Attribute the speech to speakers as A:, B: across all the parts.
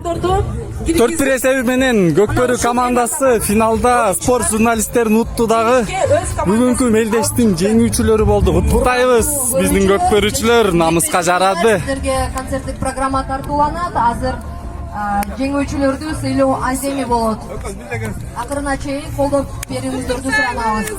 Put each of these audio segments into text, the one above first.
A: 4-1 эсеби менен Көкбөрү командасы финалда спорт журналисттерин утtu дагы. Бүгүнкү мелдештин жеңүүчүлөрү болду. Куттуктайбыз. Биздин көкбөрүчүлөр намыска жарады.
B: Сиздерге концерттик программа тартууланат. Азыр жеңүүчүлөрдү сыйлоо аземи болот. Акырына чейин колдоп берүүңүздөрдү суранабыз.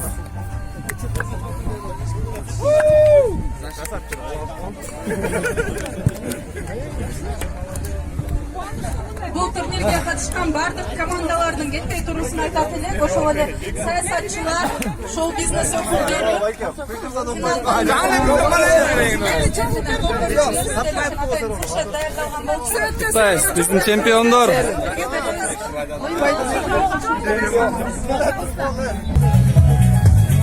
C: Бұл турнирге қатышқан бардық командалардың кетпей турусын айтат элек. Ошол эле саясатчылар, шоу-бизнес өкүлдөрү,
A: Биздин чемпиондор.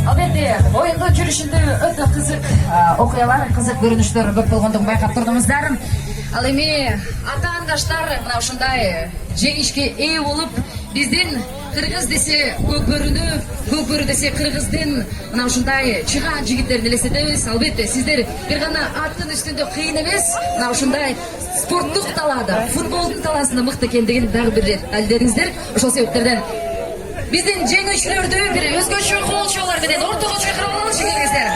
B: Албетте, оюнга жүрүшүндө өтө кызык окуялар, кызык көрүнүштөр көп болгондугун байкап турдуңуздар. Ал эми ата-андаштар мына ушундай жеңишке ээ болуп, биздин кыргыз десе көкбөрүнү, көкбөрү десе кыргыздын мына ушундай чыгаан жигиттерин элестетебиз. Албетте, сиздер бир гана аттын үстүндө кыйын эмес, мына ушундай спорттук талаада, футболдун талаасында мыкты экендигин дагы бир рет далилдедиңиздер. Ошол себептерден биздин жеңүүчүлөрдү бир өзгөчө кол чабуулар менен ортого чакырып алыңызчы келиңиздер.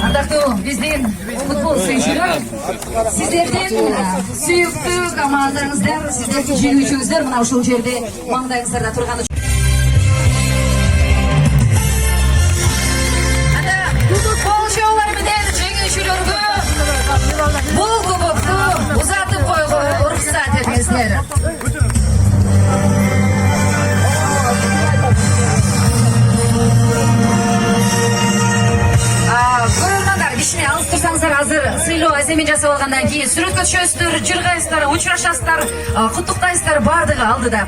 B: Андактуу биздин футбол сүйүүчүлөр, сиздердин сүйүктүү командаңыздар, сиздердин жеңүүчүңүздөр мына ушул жерде маңдайыңыздарда турган. Кол чабуулар менен жеңүүчүлөргө бул кубокту узатып койгонго уруксат этиңиздер. Кишине алып турсаңыздар, азыр сыйлоо аземин жасап алгандан кийин сүрөткө түшөсүздөр, жыргайсыздар, учурашасыздар, куттуктайсыздар, бардыгы алдыда.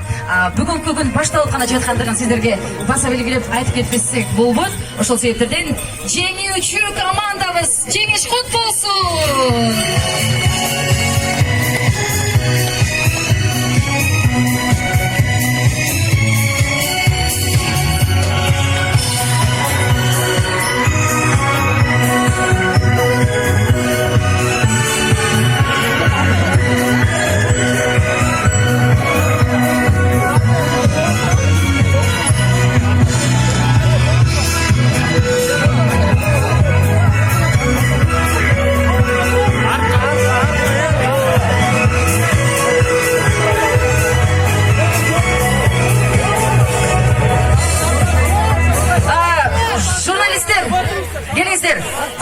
B: Бүгүнкү күн башталып гана жаткандыгын сиздерге баса белгилеп айтып кетпесек болбойт. Ошол себептерден жеңүүчү командабыз жеңиш кут болсун.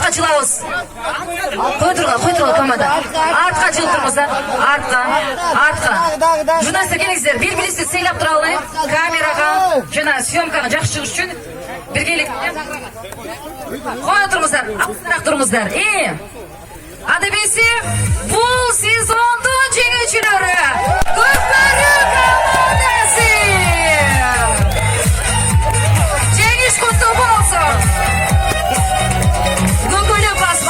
B: Açılağız. Koyturga komada. Artqa жылтырыңыздар. Artqa. Журналистер келіңіздер. Бир-биринизди сыйлап тура алайын. Камерага, жана съемкага жакшы чыгыш үчүн биргеликте. Кое турыңуздар. Адабеси бул сезондун жеңүүчүлөрү Көкбөрү командасы. Жеңиш кутту болсун.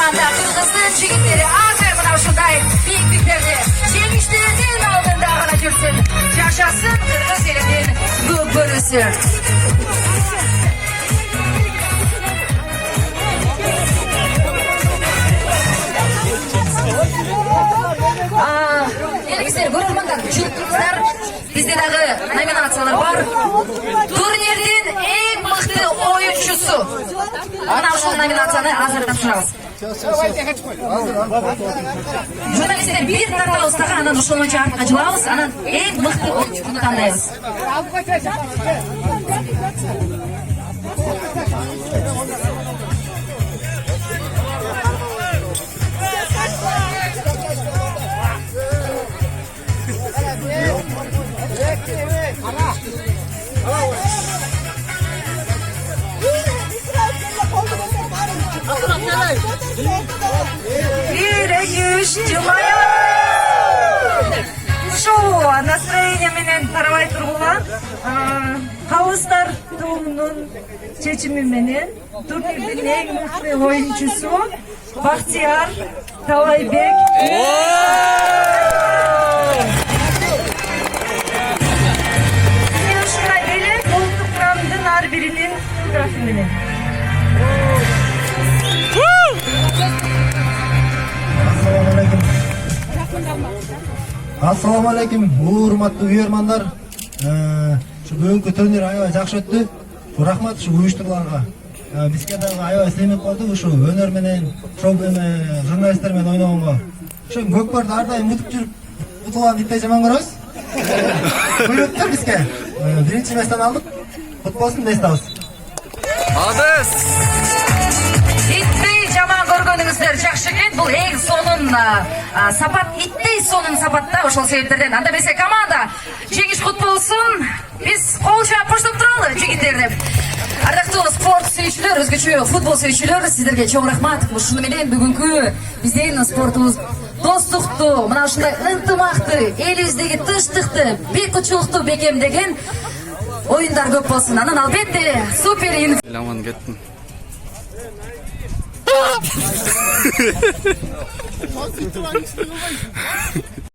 B: Кыргыздын жигиттери азыр мына ушундай бийликтерде жеңиштердин алдында гана жүрсүн. Жашасын кыргыз элинин көкбөрүсү. Келиңиздер, көрөрмандар, жылтыңыздар. Бизде дагы номинациялар бар. Турнирдин эң мыкты оюнчусу. Мына ушул номинацияны азыр тапшырабыз. Журналистерден бир тартабыз дагы, анан ошол боюнча артка жылабыз, анан эң мыкты оюнчуну тандайбыз. Шоу настроение менен тарабай тургула. Кабыздар тобунун чечими менен турнирдин эң мыкты оюнчусу
C: Бахтияр Талайбек. Сыйлышқа елек ұлттық құрамдың ар бірінің фотографымен.
D: Assalamu alaikum, урматтуу үйөрмандар. Şu бүгүнкү турнир аябай жакшы өттү. Рахмат şu уюштурларга. Бизге дагы аябай семет болду ушу өнөр менен, шоу менен, журналисттер менен ойногонго. Şu көкпөрдү ар дайым утуп жүрүп, утулган итте жаман көрөбүз. Буйруттур бизге. Биринчи местен алдык. Кут болсун дейсиз.
A: Адес.
B: Иттей жаман көргөнүңүздөр жакшы экен. Бул эң сонун сапат, иттей сонун сапатта ошол себептерден. Анда эмесе команда жеңиш кут болсун. Биз кол жаап коштоп туралы жигиттер деп. Ардактуу спорт сүйүүчүлөр, өзгөчө футбол сүйүүчүлөр, сиздерге чоң рахмат. Ушуну менен бүгүнкү биздин спортубуз достукту, мына ушундай ынтымакты, элибиздеги тынчтыкты, бейкутчулукту бекемдеген оюндар көп болсун. Анан албетте супер
A: Ламан кеттим.